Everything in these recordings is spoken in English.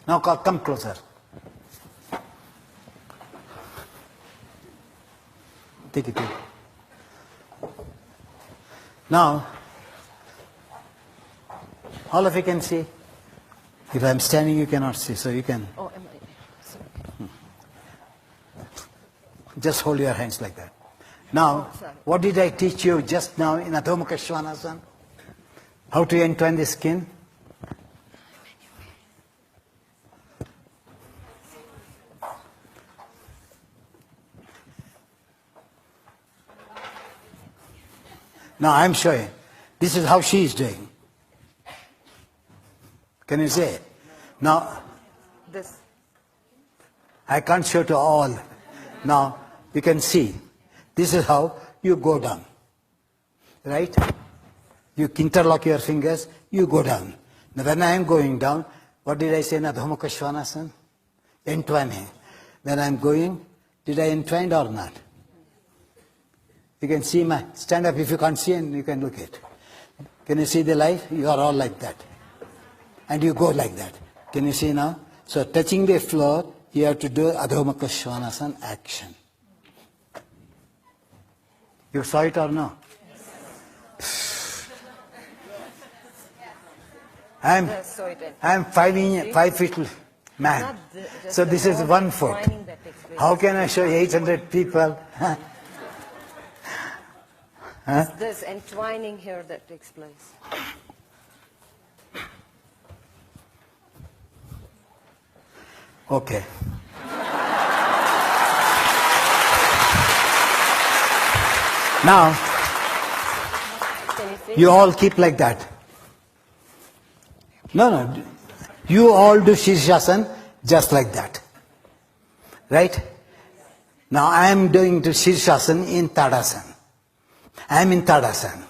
Now come closer. Take it in. Now, all of you can see. If I am standing, you cannot see, so you can. Oh, am I? Sorry. Just hold your hands like that. Now, what did I teach you just now in Adho Mukha Svanasana? How to entwine the skin? Now I am showing. This is how she is doing. Can you say? Now, This. I can't show to all. Now, you can see. This is how you go down. Right? You interlock your fingers, you go down. Now when I am going down, what did I say in Adho Mukha Svanasana? Entwining. When I am going, did I entwine or not? You can see my, stand up if you can't see and you can look at. Can you see the life? You are all like that. And you go like that. Can you see now? So touching the floor, you have to do Adho Mukha Svanasana action. You saw it or no? I'm 5 feet man. So this is 1 foot. How can I show 800 people? Huh? There's entwining here that takes place. Okay. Now, you all keep like that. No. You all do Shirshasana just like that. Right? Now I am doing the Shirshasana in Tadasana. I am in Tadasana.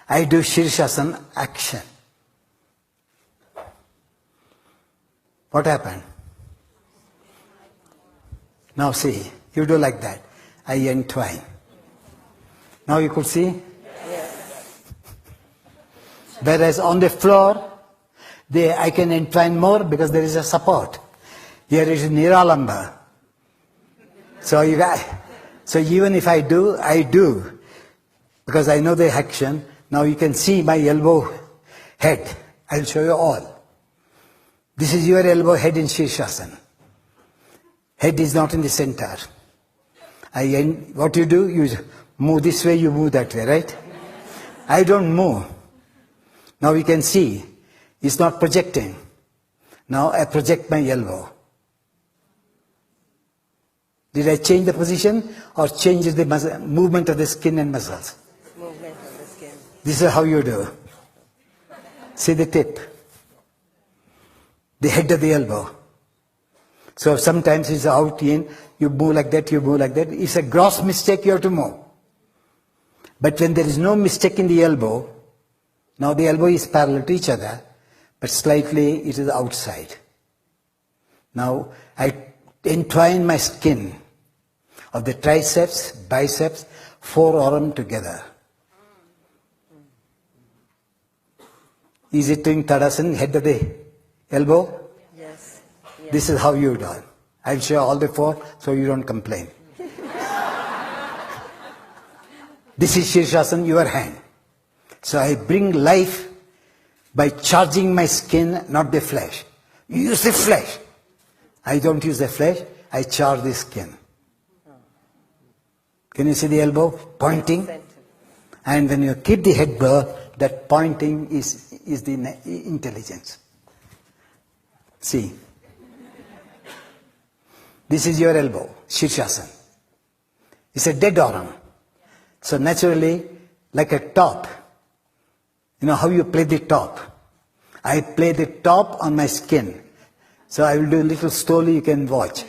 I do Shirshasana action. What happened? Now see, you do like that. I entwine. Now you could see? Yes. Whereas on the floor, I can entwine more because there is a support. Here is Niralamba. So even if I do, because I know the action. Now you can see my elbow head. I'll show you all. This is your elbow head in Shirshasana. Head is not in the center. What you do, you move this way, you move that way, right? I don't move. Now you can see, it's not projecting. Now I project my elbow. Did I change the position or change the movement of the skin and muscles? Movement of the skin. This is how you do. See the tip. The head of the elbow. So sometimes it's out in, you move like that, you move like that. It's a gross mistake, you have to move. But when there is no mistake in the elbow, now the elbow is parallel to each other, but slightly it is outside. Now I entwine my skin of the triceps, biceps, forearm together. Is it doing Tadasana, head of the elbow? Yes. This is how you do it. I'll show all the four so you don't complain. This is Shirshasana, your hand. So I bring life by charging my skin, not the flesh. You use the flesh. I don't use the flesh, I charge the skin. Can you see the elbow pointing? And when you keep the head bare, that pointing is the intelligence. See. This is your elbow, Shirshasana. It's a dead arm. So naturally, like a top, you know how you play the top? I play the top on my skin. So I will do a little slowly, you can watch.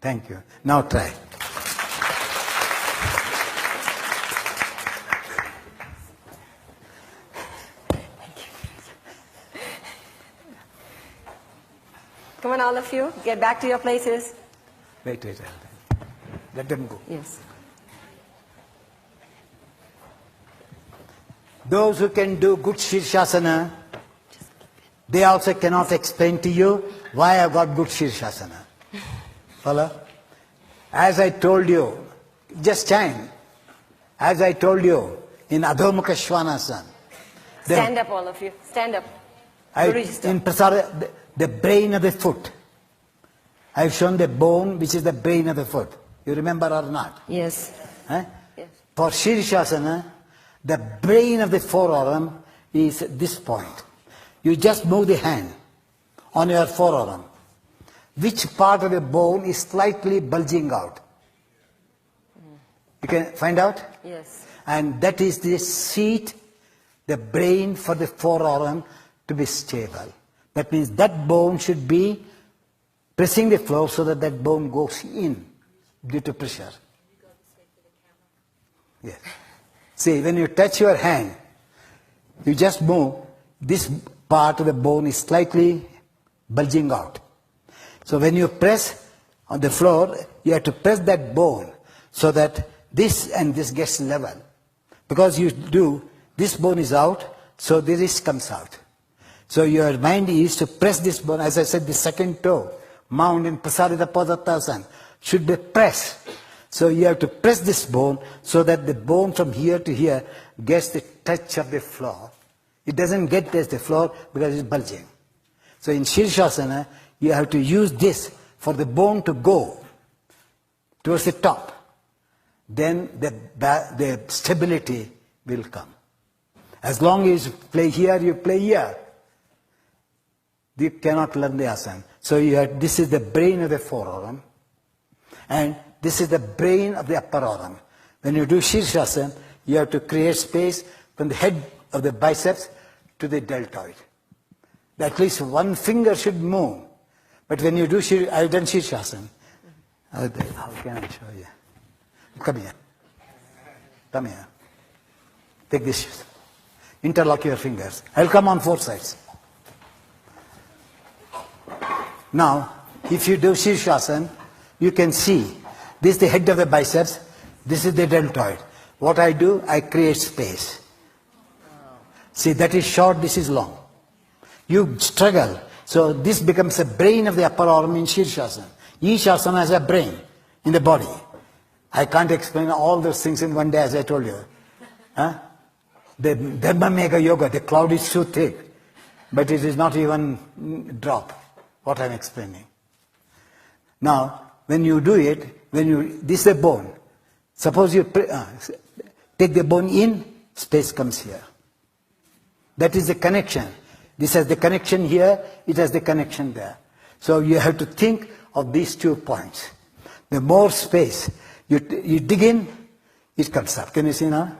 Thank you. Now try. Come on, all of you. Get back to your places. Wait. Let them go. Yes. Those who can do good Shirshasana, they also cannot explain to you why I got good Shirshasana. Follow? As I told you, just chime. As I told you, in Adhomukha Svanasana. Stand up, all of you. Stand up. In Prasada, the brain of the foot. I've shown the bone, which is the brain of the foot. You remember or not? Yes. Huh? Yes. For Shirshasana, the brain of the forearm is this point. You just move the hand on your forearm. Which part of the bone is slightly bulging out? You can find out? Yes. And that is the seat, the brain for the forearm to be stable. That means that bone should be pressing the floor so that that bone goes in due to pressure. Yes. See, when you touch your hand, you just move, this part of the bone is slightly bulging out. So when you press on the floor, you have to press that bone so that this and this gets level. Because you do, this bone is out, so this comes out. So your mind is to press this bone, as I said, the second toe, mound in Prasarita Padattasana, should be pressed. So you have to press this bone so that the bone from here to here gets the touch of the floor. It doesn't get touch the floor because it's bulging. So in Shirshasana, you have to use this for the bone to go towards the top. Then the stability will come. As long as you play here, you play here. You cannot learn the asana. So this is the brain of the forearm. And this is the brain of the upper arm. When you do Shirshasana, you have to create space from the head of the biceps to the deltoid. At least one finger should move. But when you do I've done Shirshasana. How can I show you? Come here. Come here. Take this. Interlock your fingers. I'll come on 4 sides. Now, if you do Shirshasana, you can see this is the head of the biceps, this is the deltoid. What I do, I create space. See, that is short, this is long. You struggle. So this becomes a brain of the upper arm in Shirshasana. Each asana has a brain in the body. I can't explain all those things in one day, as I told you. Huh? The Dharma Mega Yoga, the cloud is so thick, but it is not even drop what I'm explaining. Now, when you do it, this is a bone. Suppose you take the bone in, space comes here. That is the connection. This has the connection here, it has the connection there. So you have to think of these 2 points. The more space you dig in, it comes up. Can you see now?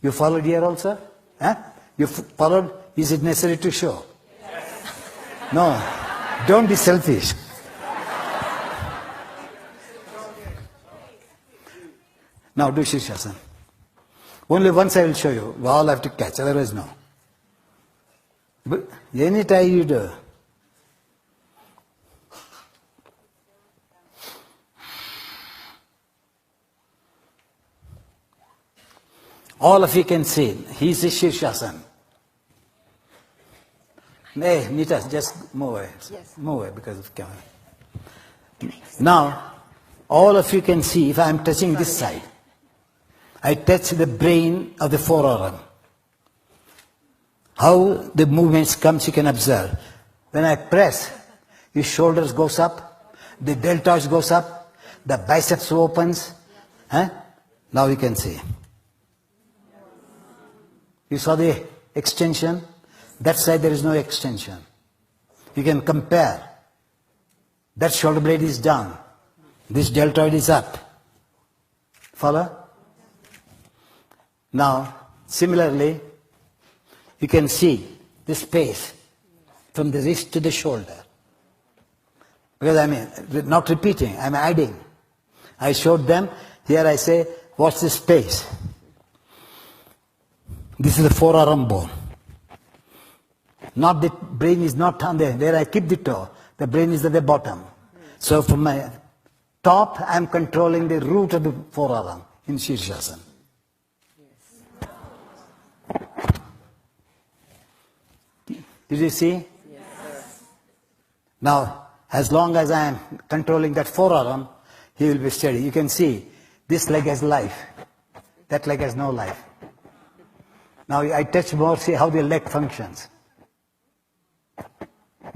You followed here also? Huh? You followed? Is it necessary to show? Yes. No. Don't be selfish. Now do Shirshasana. Only once I will show you. We all have to catch, otherwise no. But any time you do. All of you can see, he's a Shirshasana. Hey, Nita, just move away. Yes. Move away because of camera. Now, all of you can see if I am touching this side. I touch the brain of the forearm. How the movements comes you can observe. When I press, your shoulders goes up, the deltoids goes up, the biceps opens. Huh? Now you can see. You saw the extension? That side there is no extension. You can compare. That shoulder blade is down. This deltoid is up. Follow? Now, similarly, you can see the space from the wrist to the shoulder. Because not repeating, I'm adding. I showed them, here I say, what's the space? This is the forearm bone. Not the brain is not on there, where I keep the toe. The brain is at the bottom. So from my top, I'm controlling the root of the forearm in Shirshasana. Did you see? Yes, sir. Now, as long as I am controlling that forearm, he will be steady. You can see, this leg has life. That leg has no life. Now I touch more, see how the leg functions.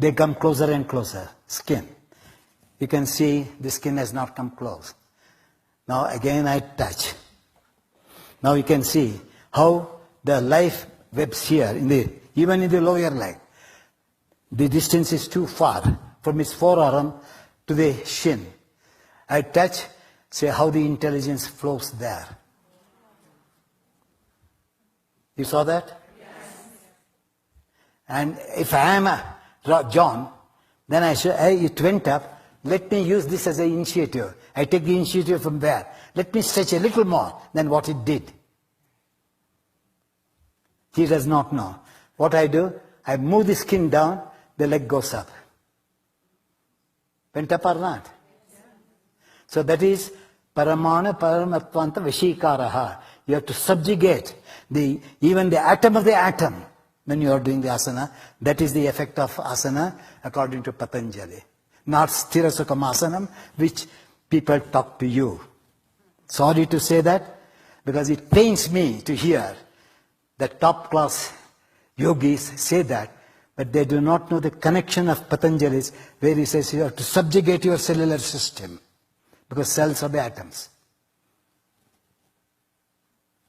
They come closer and closer. Skin. You can see the skin has not come close. Now again I touch. Now you can see how the life webs here, even in the lower leg. The distance is too far from his forearm to the shin. I touch, see how the intelligence flows there. You saw that? Yes. And if I am John, then it went up. Let me use this as an initiative. I take the initiative from there. Let me stretch a little more than what it did. He does not know. What I do, I move the skin down, the leg goes up. Went up or not? Yes. So that is paramana paramattvanta vishikaraha. You have to subjugate even the atom of the atom when you are doing the asana. That is the effect of asana according to Patanjali. Not sthirasukam asanam, which people talk to you. Sorry to say that, because it pains me to hear that top class yogis say that, but they do not know the connection of Patanjali's, where he says you have to subjugate your cellular system, because cells are the atoms.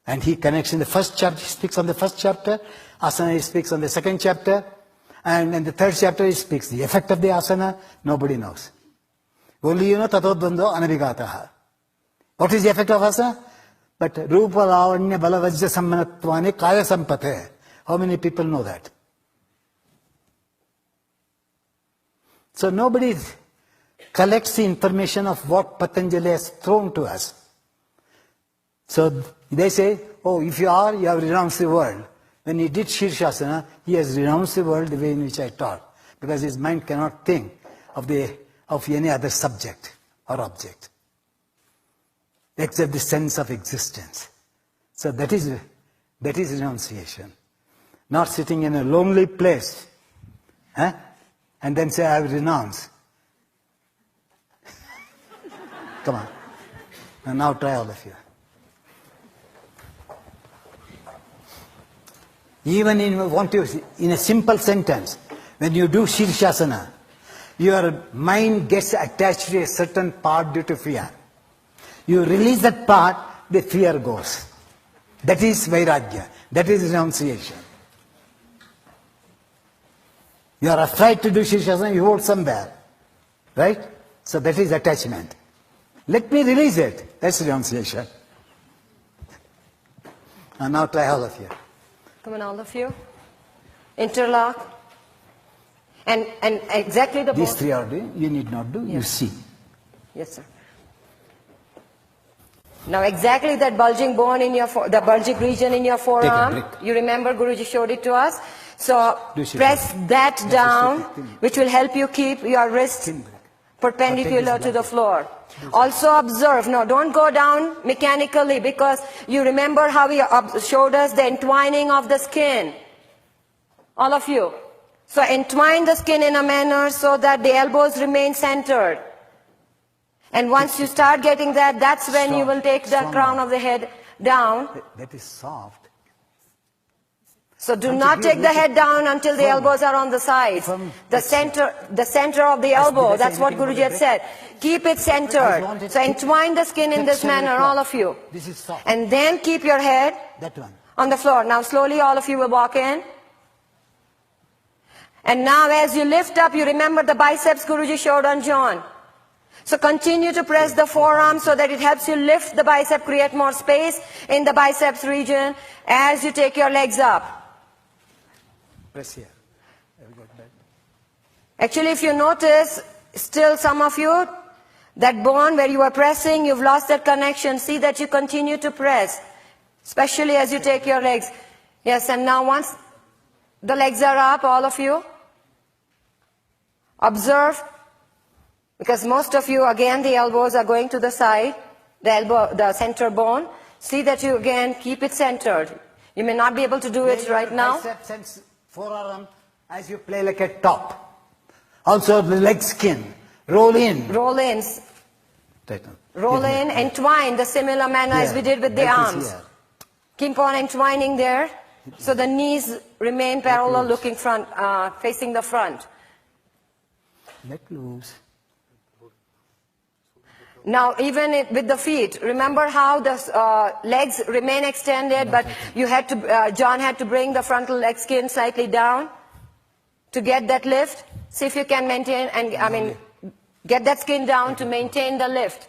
And he connects in the first chapter, he speaks on the first chapter, asana he speaks on the second chapter, and in the third chapter he speaks the effect of the asana, nobody knows. Only you know tatodvando anabhigataha. What is the effect of asana? But rupa lavanya balavajja sammanattvane kaya sampate. How many people know that? So nobody collects the information of what Patanjali has thrown to us. So they say, oh, if you have renounced the world. When he did Shirshasana, he has renounced the world the way in which I taught, because his mind cannot think of any other subject or object, except the sense of existence. So that is renunciation. Not sitting in a lonely place, and then say, I will renounce. Come on. And now try all of you. Even in a simple sentence, when you do Shirshasana, your mind gets attached to a certain part due to fear. You release that part, the fear goes. That is Vairagya. That is renunciation. You are afraid to do Shirshasana, you hold somewhere. Right? So that is attachment. Let me release it. That's renunciation. And now try all of you. Come on, all of you. Interlock. And exactly the These three are doing, you need not do, you see. Yes, sir. Now exactly that bulging bone in your, the bulging region in your forearm. You remember Guruji showed it to us. So press that down, which will help you keep your wrist perpendicular to the floor. Also observe, no, don't go down mechanically, because you remember how he showed us the entwining of the skin. All of you. So entwine the skin in a manner so that the elbows remain centered. And once you start getting that, that's when you will take the crown of the head down. That is soft. So do not take the head down until the elbows are on the sides. The center of the elbow, that's what Guruji had said. Keep it centered. So entwine the skin in this manner, all of you. And then keep your head on the floor. Now slowly all of you will walk in. And now as you lift up, you remember the biceps Guruji showed on John. So continue to press the forearm so that it helps you lift the bicep, create more space in the biceps region as you take your legs up. Press here. Actually, if you notice, still some of you, that bone where you are pressing, you've lost that connection. See that you continue to press, especially as you take your legs. Yes, and now once the legs are up, all of you, observe, because most of you, again, the elbows are going to the side, the center bone. See that you, again, keep it centered. You may not be able to do it right now. Forearm As you play like a top. Also the leg skin. Roll in. Roll in. Tighten. Roll in, entwine the similar manner as we did with the arms. Keep on entwining there. So the knees remain parallel, looking front, facing the front. Let loose. Now, even with the feet, remember how the legs remain extended, but you had to, John had to bring the frontal leg skin slightly down to get that lift. See if you can maintain, and get that skin down to maintain the lift,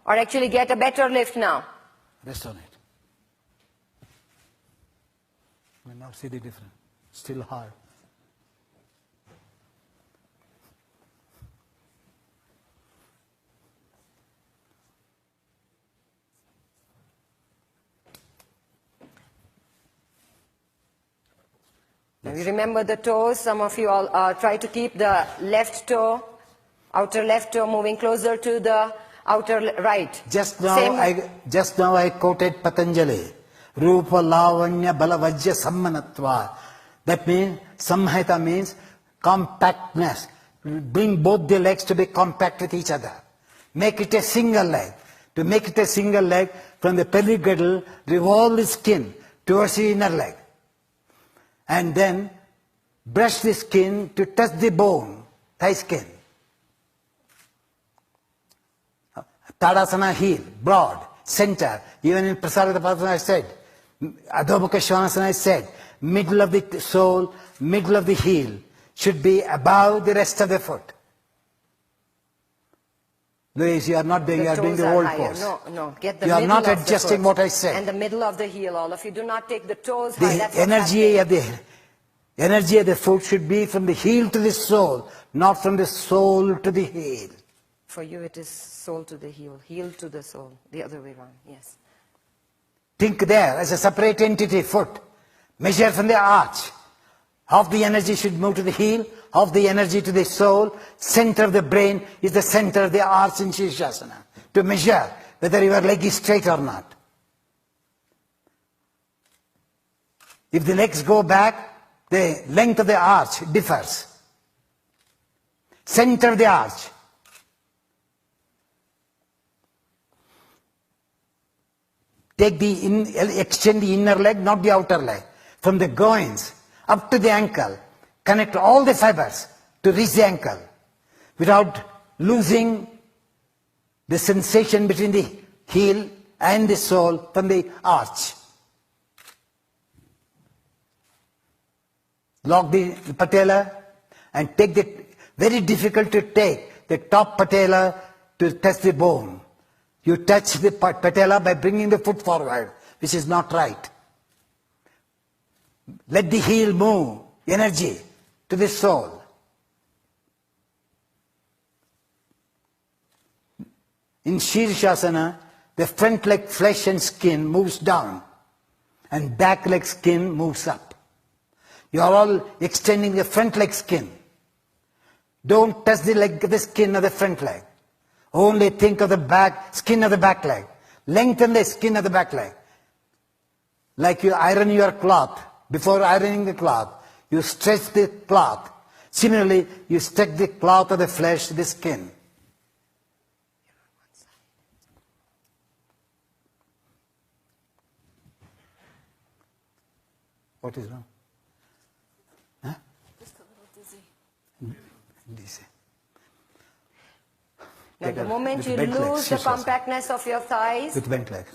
or actually get a better lift now. Rest on it. You now see the difference. Still hard. Now you remember the toes. Some of you all try to keep the left toe, outer left toe, moving closer to the outer right. Just now I quoted Patanjali. Rupa lavanya balavajya sammanatva. That means, samhita means compactness. Bring both the legs to be compact with each other. Make it a single leg. To make it a single leg, from the perigirdle, revolve the skin towards the inner leg. And then brush the skin to touch the bone, thigh skin. Tadasana heel, broad, center. Even in Prasaritapadasana I said, Adhomukha Svanasana I said, middle of the sole, middle of the heel should be above the rest of the foot. Louise, you are not doing, you are doing the old pose. No, get the you are middle not of adjusting the what I said. And the middle of the heel, all of you. Do not take the toes The high. That's energy of the foot should be from the heel to the sole, not from the sole to the heel. For you it is sole to the heel to the sole, the other way around, yes. Think there as a separate entity, foot. Measure from the arch. Half the energy should move to the heel, half the energy to the sole. Center of the brain is the center of the arch in Shirshasana. To measure whether your leg is straight or not. If the legs go back, the length of the arch differs. Center of the arch. Extend the inner leg, not the outer leg. From the groins up to the ankle. Connect all the fibers to reach the ankle without losing the sensation between the heel and the sole from the arch. Lock the patella and take the, very difficult to take, the top patella to touch the bone. You touch the patella by bringing the foot forward, which is not right. Let the heel move, energy, to the sole. In Shirshasana, the front leg flesh and skin moves down, and back leg skin moves up. You are all extending the front leg skin. Don't touch the skin of the front leg. Only think of the back, skin of the back leg. Lengthen the skin of the back leg. Like you iron your cloth. Before ironing the cloth, you stretch the cloth. Similarly, you stretch the cloth of the flesh to the skin. What is wrong? Huh? Just a little dizzy. Dizzy. Now the moment you lose the compactness of your thighs,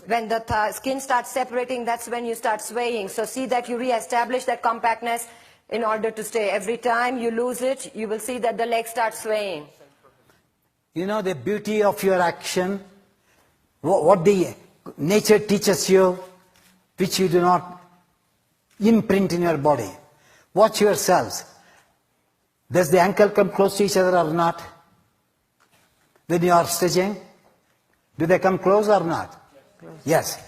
when the skin starts separating, that's when you start swaying. So see that you re-establish that compactness in order to stay. Every time you lose it, you will see that the leg starts swaying. You know the beauty of your action, what the nature teaches you, which you do not imprint in your body. Watch yourselves. Does the ankle come close to each other or not? When you are stretching, do they come close or not? Yes.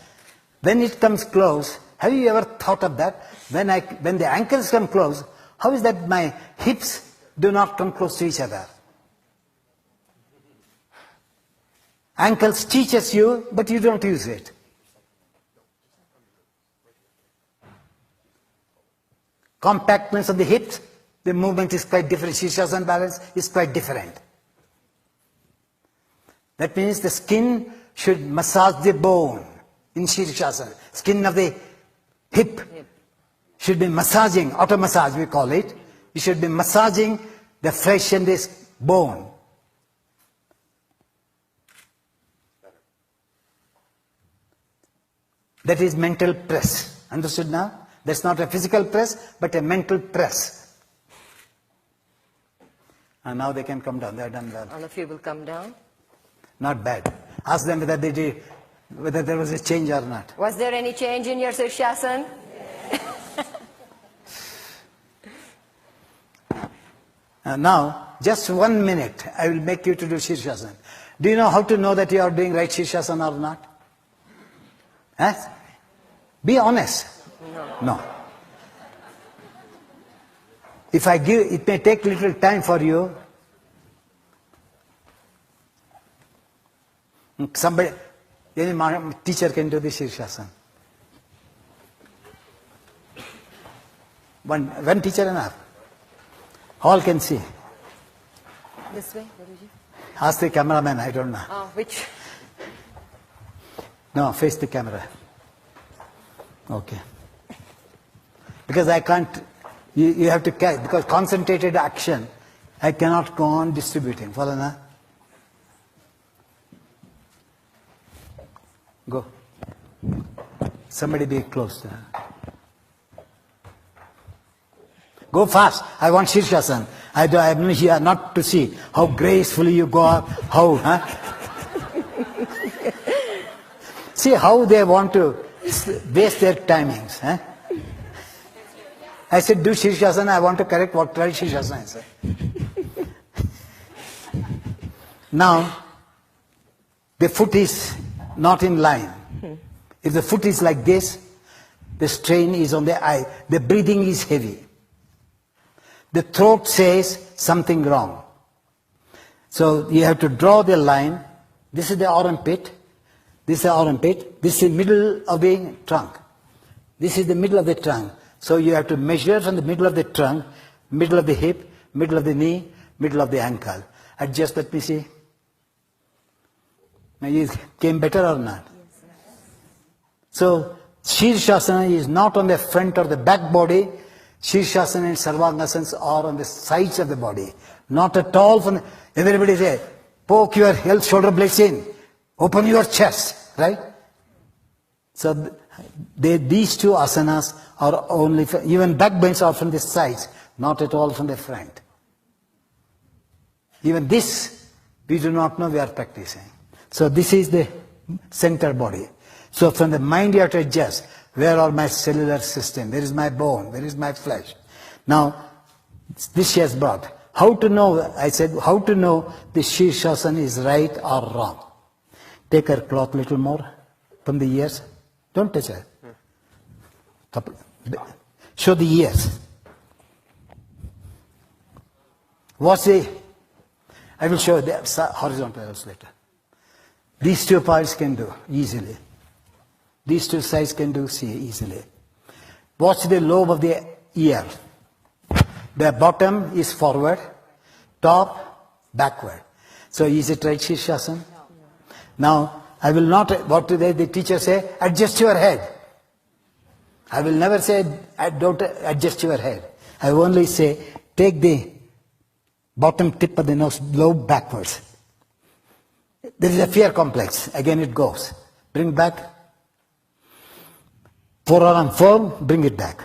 When it comes close, have you ever thought of that? When the ankles come close, how is that my hips do not come close to each other? Ankles teaches you, but you don't use it. Compactness of the hips, The movement is quite different. Shirshasana balance is quite different. That means the skin should massage the bone in Shirshasana. Skin of the hip should be massaging, auto massage we call it. You should be massaging the flesh and this bone. That is mental press. Understood now? That's not a physical press, but a mental press. And now they can come down. They are done well. All of you will come down. Not bad. Ask them whether they did, whether there was a change or not. Was there any change in your Shirshasana? Now, just 1 minute, I will make you to do Shirshasana. Do you know how to know that you are doing right Shirshasana or not? Huh? Be honest. No. If I give, it may take little time for you. Somebody, any teacher can do the Shirshasana. One teacher enough. All can see. This way, Guruji. Ask the cameraman, I don't know. Oh, which? No, face the camera. Okay. Because I can't, you have to catch, because concentrated action, I cannot go on distributing. Follow now? Go. Somebody be close. Go fast. I want Shirshasana. I'm here not to see how gracefully you go up, how, See how they want to waste their timings. I said, do Shirshasana. I want to correct what right Shirshasana is. Now, the foot is not in line. If the foot is like this, the strain is on the eye. The breathing is heavy. The throat says something wrong. So you have to draw the line. This is the armpit. This is the armpit. This is the middle of the trunk. This is the middle of the trunk. So you have to measure from the middle of the trunk, middle of the hip, middle of the knee, middle of the ankle. Adjust, let me see. Maybe it came better or not? So Shirshasana is not on the front or the back body. Shirshasana and Sarvangasanas are on the sides of the body. Not at all from the, everybody say, poke your health shoulder blades in. Open your chest, right? So these two asanas are only, even back bends are from the sides, not at all from the front. Even this, we do not know we are practicing. So this is the center body. So from the mind you have to adjust. Where are my cellular system? Where is my bone? Where is my flesh? Now, this she has brought. How to know, I said, how to know the Shirshasana is right or wrong? Take her cloth a little more from the ears. Don't touch her. Show the ears. What's the, I will show the horizontal arrows later. These 2 parts can do easily. These 2 sides can do see easily. Watch the lobe of the ear. The bottom is forward, top backward. So is it right Shirshasana? No. Now, I will not, what do the teacher say? Adjust your head. I will never say, don't adjust your head. I only say, take the bottom tip of the nose, lobe backwards. There is a fear complex. Again it goes. Bring back. Forearm firm, bring it back.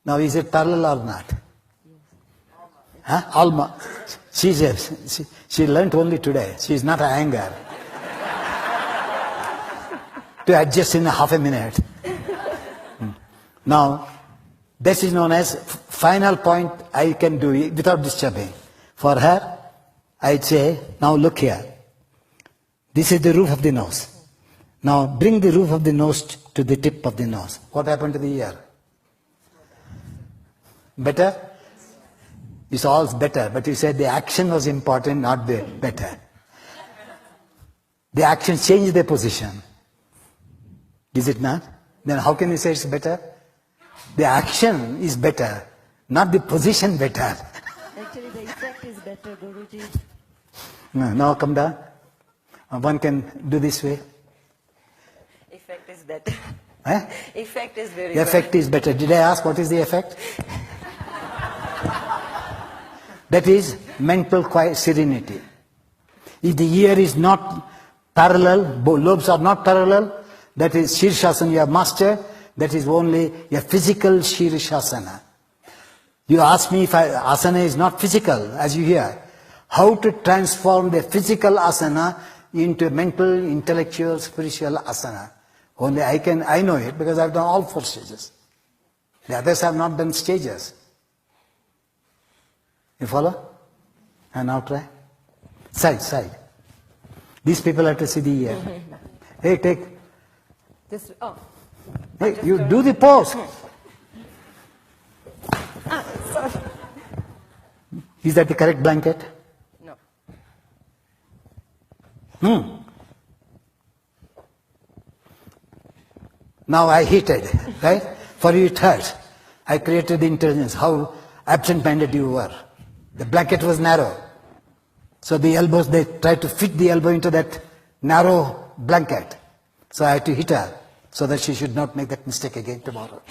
Now is it parallel or not? Huh? Alma. She learnt only today. She is not an iyengar. To adjust in half a minute. Now, this is known as final point I can do it without disturbing. For her, I'd say, now look here. This is the roof of the nose. Now bring the roof of the nose to the tip of the nose. What happened to the ear? Better? It's all better, but you said the action was important, not the better. The action changed the position. Is it not? Then how can you say it's better? The action is better, Not the position better. Actually, the effect is better, Guruji. No, now come down. One can do this way. Effect is better. Eh? Effect is very The good. effect is better. Did I ask what is the effect? That is mental serenity. If the ear is not parallel, lobes are not parallel, that is Shirshasana you have mastered, that is only a physical Shirshasana. You ask me if asana is not physical, as you hear. How to transform the physical asana into mental, intellectual, spiritual asana. Only I know it because I've done all 4 stages. The others have not done stages. You follow? And now try. Side. These people have to see the ear. Hey, take. This, oh. Hey, you do the pose. Sorry. Is that the correct blanket? No. Now I heated, right? For you it hurts. I created the intelligence, how absent-minded you were. The blanket was narrow. So the elbows, they tried to fit the elbow into that narrow blanket. So I had to hit her, so that she should not make that mistake again tomorrow.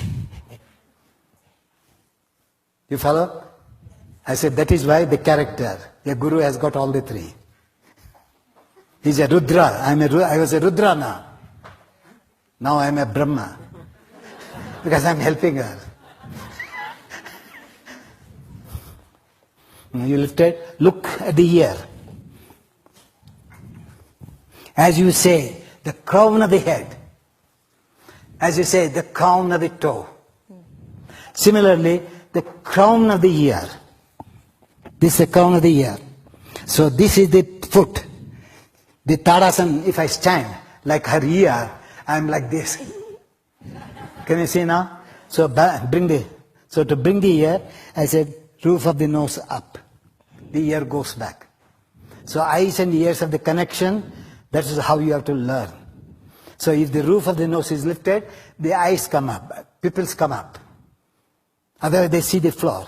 You follow? I said, that is why the character, a guru has got all the 3. He's a Rudra. I was a Rudra now. Now I am a Brahma. Because I am helping her. You lift it, look at the ear. As you say, the crown of the head. As you say, the crown of the toe. Similarly, the crown of the ear. This is the crown of the ear. So this is the foot. The Tadasana, if I stand like her ear, I am like this. Can you see now? So to bring the ear, I said roof of the nose up. The ear goes back. So eyes and ears have the connection. That is how you have to learn. So if the roof of the nose is lifted, the eyes come up, pupils come up. Otherwise they see the floor.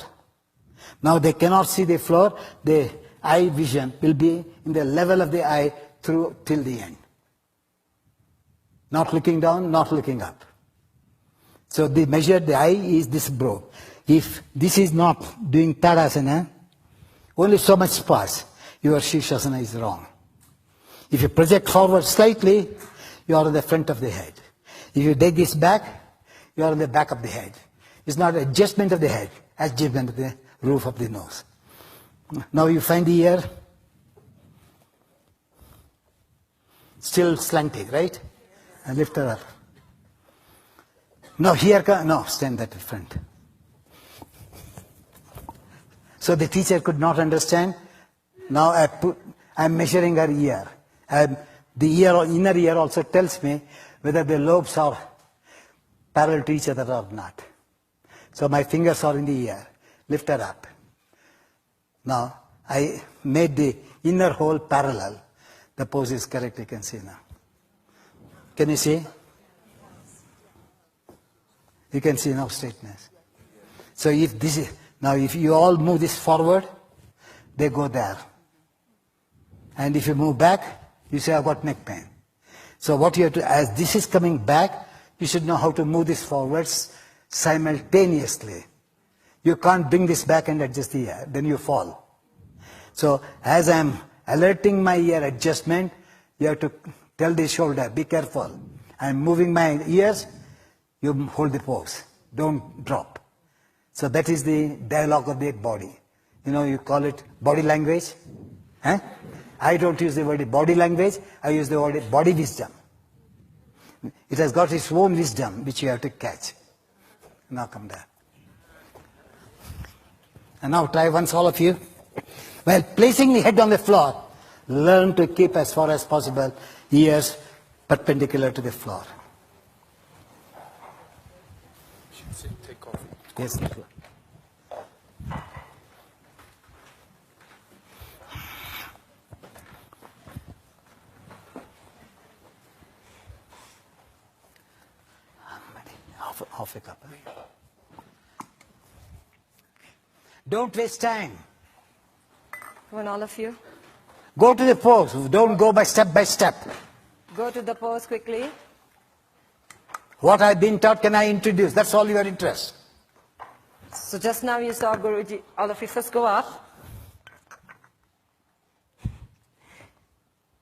Now they cannot see the floor, the eye vision will be in the level of the eye through till the end. Not looking down, not looking up. So the measure, the eye is this broad. If this is not doing Tadasana, only so much space, your Shirshasana is wrong. If you project forward slightly, you are on the front of the head. If you take this back, you are on the back of the head. It's not adjustment of the head, adjustment of the roof of the nose. Now you find the ear still slanting, right? And lift her up. Now here, no, stand that in front. So the teacher could not understand. Now I'm measuring her ear. The inner ear also tells me whether the lobes are parallel to each other or not. So my fingers are in the ear. Lift her up. Now I made the inner hole parallel. The pose is correct, you can see now. Can you see? You can see now straightness. So if this is, now if you all move this forward, they go there. And if you move back, you say, I've got neck pain. So what you have to, as this is coming back, you should know how to move this forwards simultaneously. You can't bring this back and adjust the ear, then you fall. So as I'm alerting my ear adjustment, you have to tell the shoulder, be careful. I'm moving my ears, you hold the pose. Don't drop. So that is the dialogue of the body. You know, you call it body language. Huh? I don't use the word body language, I use the word body wisdom. It has got its own wisdom, which you have to catch. Now come down. And now try once, all of you. While placing the head on the floor, learn to keep as far as possible ears perpendicular to the floor. Take off. Yes, thank you. Half a cup. Don't waste time. Come on, all of you. Go to the pose. Don't go by step by step. Go to the pose quickly. What I've been taught, can I introduce? That's all your interest. So just now you saw Guruji, all of you first go up.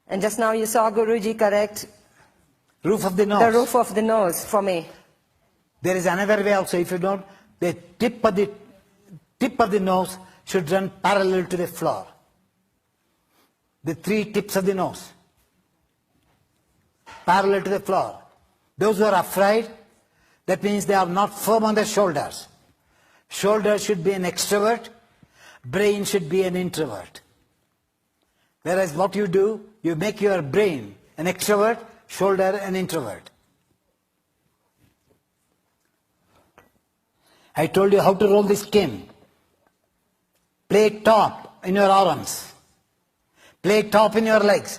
And just now you saw Guruji correct Roof of the nose. the roof of the nose for me. There is another way also. If you don't, the tip of the nose should run parallel to the floor. The 3 tips of the nose. Parallel to the floor. Those who are afraid, that means they are not firm on their shoulders. Shoulders should be an extrovert, brain should be an introvert. Whereas what you do, you make your brain an extrovert, shoulder an introvert. I told you how to roll the skin. Play top in your arms. Play top in your legs.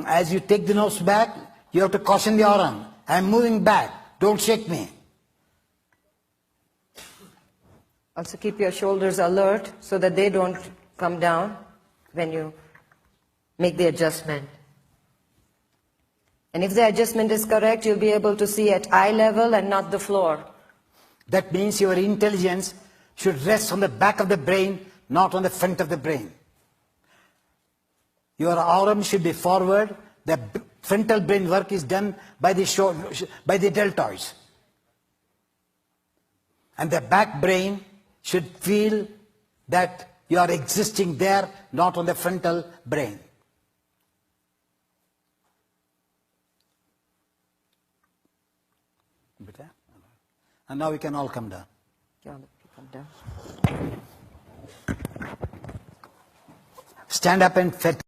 As you take the nose back, you have to caution the arm. I am moving back. Don't shake me. Also keep your shoulders alert so that they don't come down when you make the adjustment. And if the adjustment is correct, you'll be able to see at eye level and not the floor. That means your intelligence should rest on the back of the brain, not on the front of the brain. Your arm should be forward. The frontal brain work is done by the deltoids. And the back brain should feel that you are existing there, not on the frontal brain. And now we can all come down. Come down. Stand up and